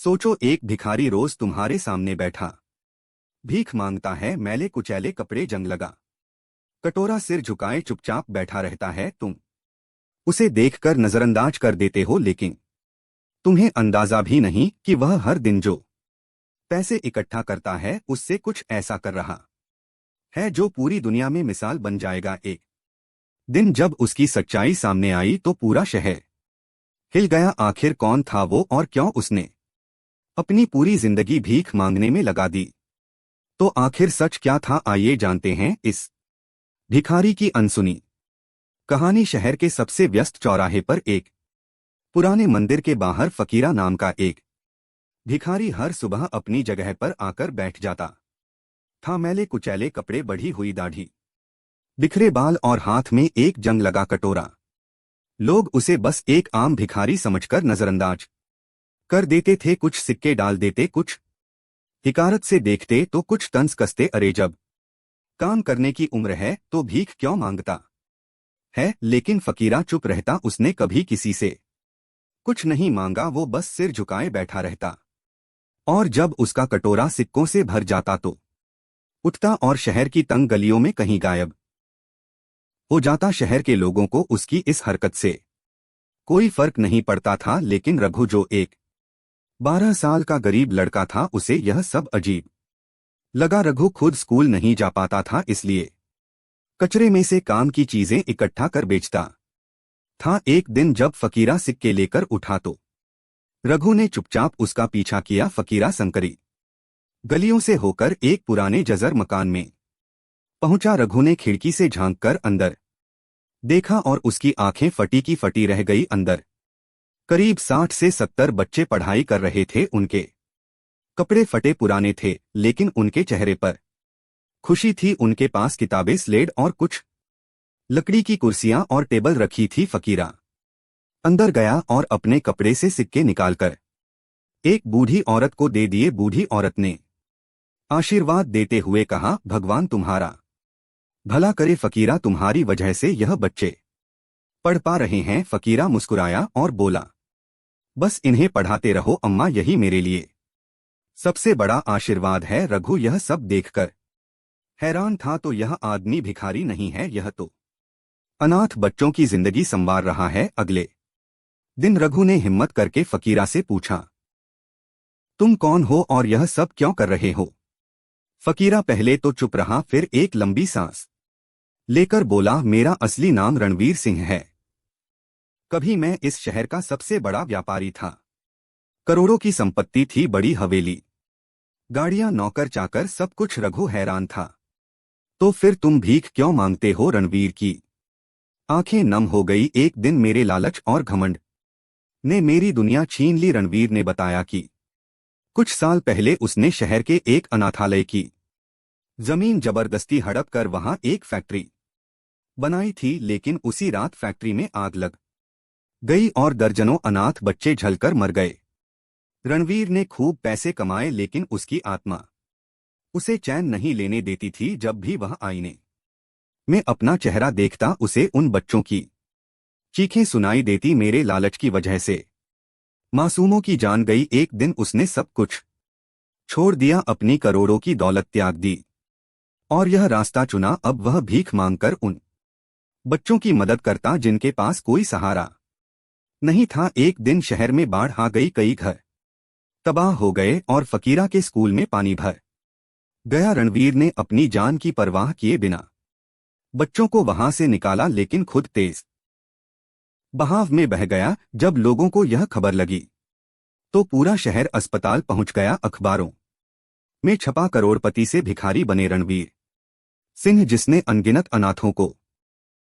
सोचो एक भिखारी रोज तुम्हारे सामने बैठा भीख मांगता है, मैले कुचैले कपड़े जंग लगा, कटोरा सिर झुकाए चुपचाप बैठा रहता है। तुम उसे देखकर नजरअंदाज कर देते हो, लेकिन तुम्हें अंदाजा भी नहीं कि वह हर दिन जो पैसे इकट्ठा करता है उससे कुछ ऐसा कर रहा है जो पूरी दुनिया में मिसाल बन जाएगा। एक दिन जब उसकी सच्चाई सामने आई तो पूरा शहर हिल गया। आखिर कौन था वो और क्यों उसने अपनी पूरी जिंदगी भीख मांगने में लगा दी? तो आखिर सच क्या था, आइए जानते हैं इस भिखारी की अनसुनी कहानी। शहर के सबसे व्यस्त चौराहे पर एक पुराने मंदिर के बाहर फकीरा नाम का एक भिखारी हर सुबह अपनी जगह पर आकर बैठ जाता था। मैले कुचैले कपड़े, बढ़ी हुई दाढ़ी, बिखरे बाल और हाथ में एक जंग लगा कटोरा। लोग उसे बस एक आम भिखारी समझकर नजरअंदाज कर देते थे। कुछ सिक्के डाल देते, कुछ हिकारत से देखते तो कुछ तंज कसते। अरे जब काम करने की उम्र है तो भीख क्यों मांगता है? लेकिन फकीरा चुप रहता। उसने कभी किसी से कुछ नहीं मांगा, वो बस सिर झुकाए बैठा रहता। और जब उसका कटोरा सिक्कों से भर जाता तो उठता और शहर की तंग गलियों में कहीं गायब हो जाता। शहर के लोगों को उसकी इस हरकत से कोई फर्क नहीं पड़ता था, लेकिन रघु जो एक 12 साल का गरीब लड़का था, उसे यह सब अजीब लगा। रघु खुद स्कूल नहीं जा पाता था, इसलिए कचरे में से काम की चीजें इकट्ठा कर बेचता था। एक दिन जब फकीरा सिक्के लेकर उठा तो रघु ने चुपचाप उसका पीछा किया। फकीरा संकरी गलियों से होकर एक पुराने जर्जर मकान में पहुंचा। रघु ने खिड़की से झांककर अंदर देखा और उसकी आंखें फटी की फटी रह गई। अंदर करीब 60 से 70 बच्चे पढ़ाई कर रहे थे। उनके कपड़े फटे पुराने थे, लेकिन उनके चेहरे पर खुशी थी। उनके पास किताबें, स्लेट और कुछ लकड़ी की कुर्सियां और टेबल रखी थी। फकीरा अंदर गया और अपने कपड़े से सिक्के निकालकर एक बूढ़ी औरत को दे दिए। बूढ़ी औरत ने आशीर्वाद देते हुए कहा, भगवान तुम्हारा भला करे फकीरा, तुम्हारी वजह से यह बच्चे पढ़ पा रहे हैं। फकीरा मुस्कुराया और बोला, बस इन्हें पढ़ाते रहो अम्मा, यही मेरे लिए सबसे बड़ा आशीर्वाद है। रघु यह सब देखकर हैरान था। तो यह आदमी भिखारी नहीं है, यह तो अनाथ बच्चों की जिंदगी संवार रहा है। अगले दिन रघु ने हिम्मत करके फकीरा से पूछा, तुम कौन हो और यह सब क्यों कर रहे हो? फकीरा पहले तो चुप रहा, फिर एक लंबी सांस लेकर बोला, मेरा असली नाम रणवीर सिंह है। कभी मैं इस शहर का सबसे बड़ा व्यापारी था। करोड़ों की संपत्ति थी, बड़ी हवेली, गाड़ियां, नौकर चाकर, सब कुछ। रघु हैरान था। तो फिर तुम भीख क्यों मांगते हो? रणवीर की आंखें नम हो गई। एक दिन मेरे लालच और घमंड ने मेरी दुनिया छीन ली। रणवीर ने बताया कि कुछ साल पहले उसने शहर के एक अनाथालय की जमीन जबरदस्ती हड़प कर वहां एक फैक्ट्री बनाई थी, लेकिन उसी रात फैक्ट्री में आग लग गई और दर्जनों अनाथ बच्चे जलकर मर गए। रणवीर ने खूब पैसे कमाए, लेकिन उसकी आत्मा उसे चैन नहीं लेने देती थी। जब भी वह आईने में अपना चेहरा देखता, उसे उन बच्चों की चीखें सुनाई देती। मेरे लालच की वजह से मासूमों की जान गई। एक दिन उसने सब कुछ छोड़ दिया, अपनी करोड़ों की दौलत त्याग दी और यह रास्ता चुना। अब वह भीख मांगकर उन बच्चों की मदद करता जिनके पास कोई सहारा नहीं था। एक दिन शहर में बाढ़ आ गई, कई घर तबाह हो गए और फकीरा के स्कूल में पानी भर गया। रणवीर ने अपनी जान की परवाह किए बिना बच्चों को वहां से निकाला, लेकिन खुद तेज बहाव में बह गया। जब लोगों को यह खबर लगी तो पूरा शहर अस्पताल पहुंच गया। अखबारों में छपा, करोड़पति से भिखारी बने रणवीर सिंह, जिसने अनगिनत अनाथों को